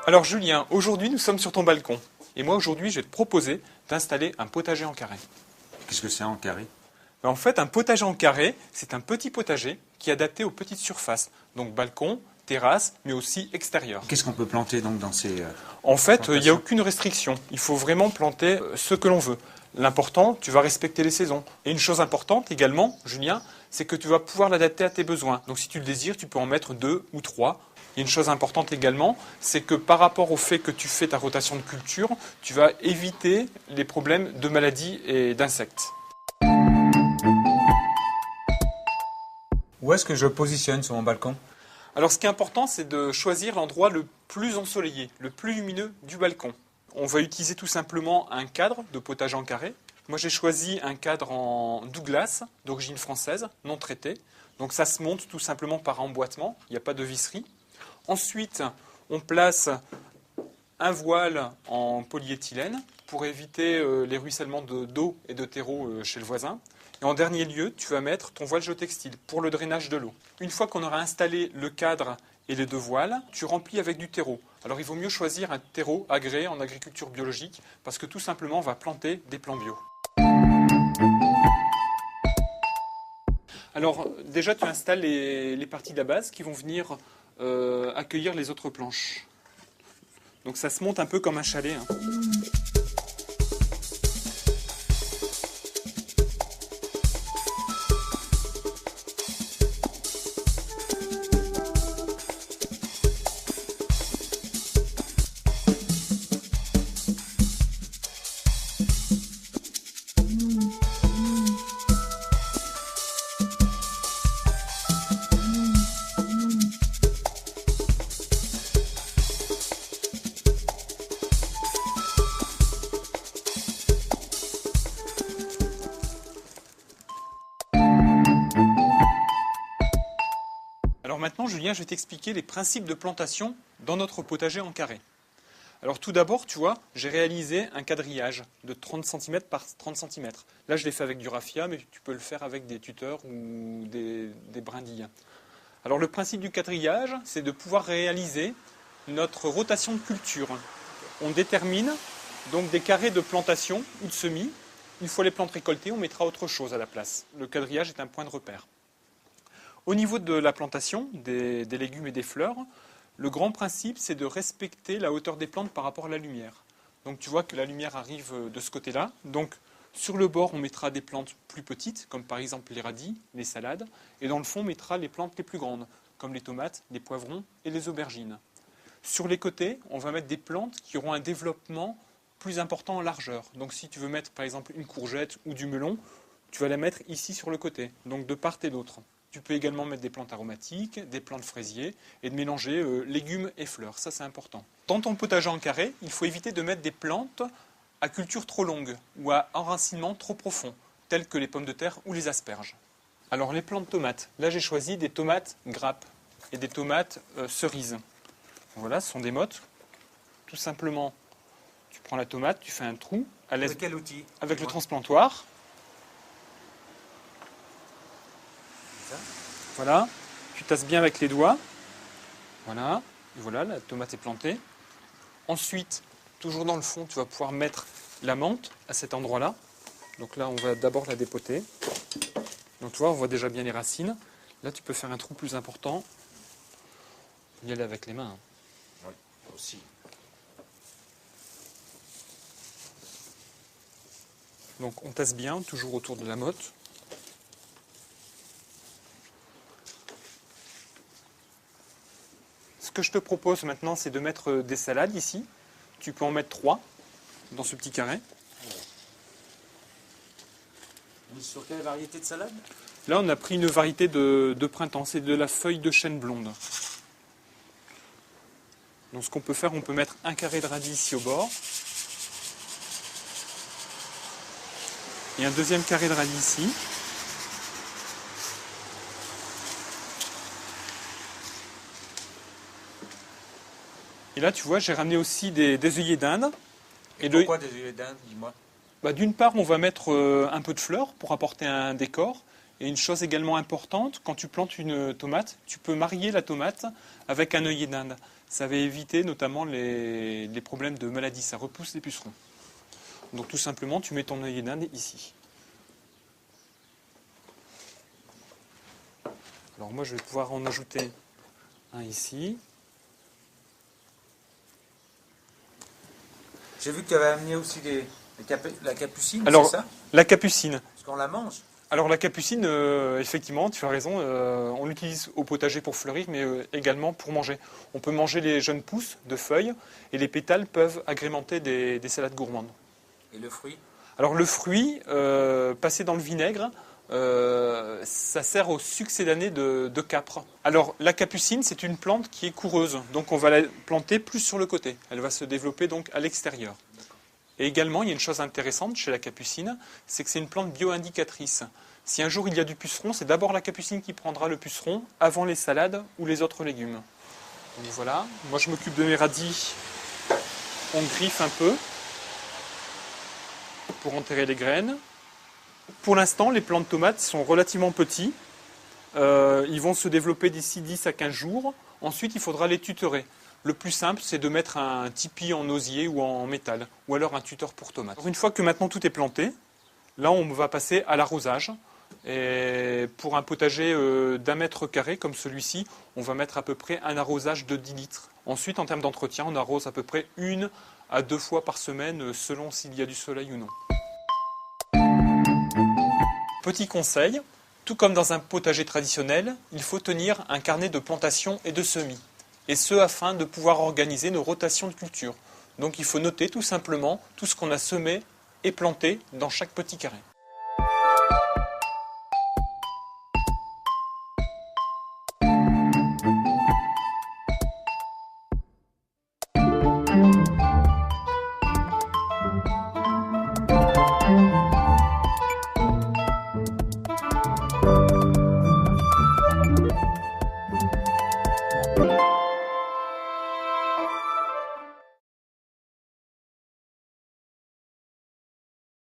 Alors Julien, aujourd'hui nous sommes sur ton balcon. Et moi aujourd'hui je vais te proposer d'installer un potager en carré. Qu'est-ce que c'est en carré? En fait, un potager en carré, c'est un petit potager qui est adapté aux petites surfaces. Donc balcon, terrasse, mais aussi extérieur. Qu'est-ce qu'on peut planter donc dans ces... En fait, il n'y a aucune restriction. Il faut vraiment planter ce que l'on veut. L'important, tu vas respecter les saisons. Et une chose importante également, Julien, c'est que tu vas pouvoir l'adapter à tes besoins. Donc si tu le désires, tu peux en mettre 2 ou 3. Et une chose importante également, c'est que par rapport au fait que tu fais ta rotation de culture, tu vas éviter les problèmes de maladies et d'insectes. Où est-ce que je positionne sur mon balcon? Alors ce qui est important, c'est de choisir l'endroit le plus ensoleillé, le plus lumineux du balcon. On va utiliser tout simplement un cadre de potager en carré. Moi j'ai choisi un cadre en Douglas, d'origine française, non traité. Donc ça se monte tout simplement par emboîtement, il n'y a pas de visserie. Ensuite, on place un voile en polyéthylène pour éviter les ruissellements d'eau et de terreau chez le voisin. Et en dernier lieu, tu vas mettre ton voile géotextile pour le drainage de l'eau. Une fois qu'on aura installé le cadre et les 2 voiles, tu remplis avec du terreau. Alors il vaut mieux choisir un terreau agréé en agriculture biologique parce que tout simplement on va planter des plants bio. Alors déjà tu installes les parties de la base qui vont venir accueillir les autres planches. Donc ça se monte un peu comme un chalet. Alors maintenant, Julien, je vais t'expliquer les principes de plantation dans notre potager en carré. Alors tout d'abord, tu vois, j'ai réalisé un quadrillage de 30 cm par 30 cm. Là, je l'ai fait avec du raffia, mais tu peux le faire avec des tuteurs ou des brindilles. Alors le principe du quadrillage, c'est de pouvoir réaliser notre rotation de culture. On détermine donc des carrés de plantation ou de semis. Une fois les plantes récoltées, on mettra autre chose à la place. Le quadrillage est un point de repère. Au niveau de la plantation des légumes et des fleurs, le grand principe, c'est de respecter la hauteur des plantes par rapport à la lumière. Donc tu vois que la lumière arrive de ce côté-là. Donc sur le bord, on mettra des plantes plus petites, comme par exemple les radis, les salades. Et dans le fond, on mettra les plantes les plus grandes, comme les tomates, les poivrons et les aubergines. Sur les côtés, on va mettre des plantes qui auront un développement plus important en largeur. Donc si tu veux mettre par exemple une courgette ou du melon, tu vas la mettre ici sur le côté, donc de part et d'autre. Tu peux également mettre des plantes aromatiques, des plantes fraisiers et de mélanger légumes et fleurs. Ça, c'est important. Dans ton potager en carré, il faut éviter de mettre des plantes à culture trop longue ou à enracinement trop profond, telles que les pommes de terre ou les asperges. Alors, les plants de tomates. Là, j'ai choisi des tomates grappes et des tomates cerises. Voilà, ce sont des mottes. Tout simplement, tu prends la tomate, tu fais un trou. Avec quel outil? Avec le transplantoir. Voilà, tu tasses bien avec les doigts. Voilà, et voilà, la tomate est plantée. Ensuite, toujours dans le fond, tu vas pouvoir mettre la menthe à cet endroit-là. Donc là, on va d'abord la dépoter. Donc tu vois, on voit déjà bien les racines. Là, tu peux faire un trou plus important. On peut y aller avec les mains. Oui, aussi. Donc on tasse bien, toujours autour de la motte. Ce que je te propose maintenant, c'est de mettre des salades ici. Tu peux en mettre 3 dans ce petit carré. Sur quelle variété de salade? Là, on a pris une variété de printemps. C'est de la feuille de chêne blonde. Donc ce qu'on peut faire, on peut mettre un carré de radis ici au bord. Et un deuxième carré de radis ici. Et là, tu vois, j'ai ramené aussi des œillets d'Inde. Et pourquoi des œillets d'Inde, dis-moi? D'une part, on va mettre un peu de fleurs pour apporter un décor. Et une chose également importante, quand tu plantes une tomate, tu peux marier la tomate avec un œillet d'Inde. Ça va éviter notamment les problèmes de maladie, ça repousse les pucerons. Donc tout simplement, tu mets ton œillet d'Inde ici. Alors moi, je vais pouvoir en ajouter un ici. J'ai vu que tu avais amené aussi la capucine, Alors, c'est ça? la capucine. Parce qu'on la mange. Alors la capucine, effectivement, tu as raison, on l'utilise au potager pour fleurir, mais également pour manger. On peut manger les jeunes pousses de feuilles, et les pétales peuvent agrémenter des salades gourmandes. Et le fruit? Alors le fruit, passé dans le vinaigre, ça sert au succédané de capre. Alors la capucine, c'est une plante qui est coureuse, donc on va la planter plus sur le côté. Elle va se développer donc à l'extérieur. Et également, il y a une chose intéressante chez la capucine, c'est que c'est une plante bio-indicatrice. Si un jour il y a du puceron, c'est d'abord la capucine qui prendra le puceron avant les salades ou les autres légumes. Donc voilà, moi je m'occupe de mes radis, on griffe un peu pour enterrer les graines. Pour l'instant, les plants de tomates sont relativement petits. Ils vont se développer d'ici 10 à 15 jours. Ensuite, il faudra les tutorer. Le plus simple, c'est de mettre un tipi en osier ou en métal, ou alors un tuteur pour tomates. Alors, une fois que maintenant tout est planté, là on va passer à l'arrosage. Et pour un potager d'1 mètre carré comme celui-ci, on va mettre à peu près un arrosage de 10 litres. Ensuite, en termes d'entretien, on arrose à peu près 1 à 2 fois par semaine, selon s'il y a du soleil ou non. Petit conseil, tout comme dans un potager traditionnel, il faut tenir un carnet de plantation et de semis. Et ce, afin de pouvoir organiser nos rotations de culture. Donc il faut noter tout simplement tout ce qu'on a semé et planté dans chaque petit carré.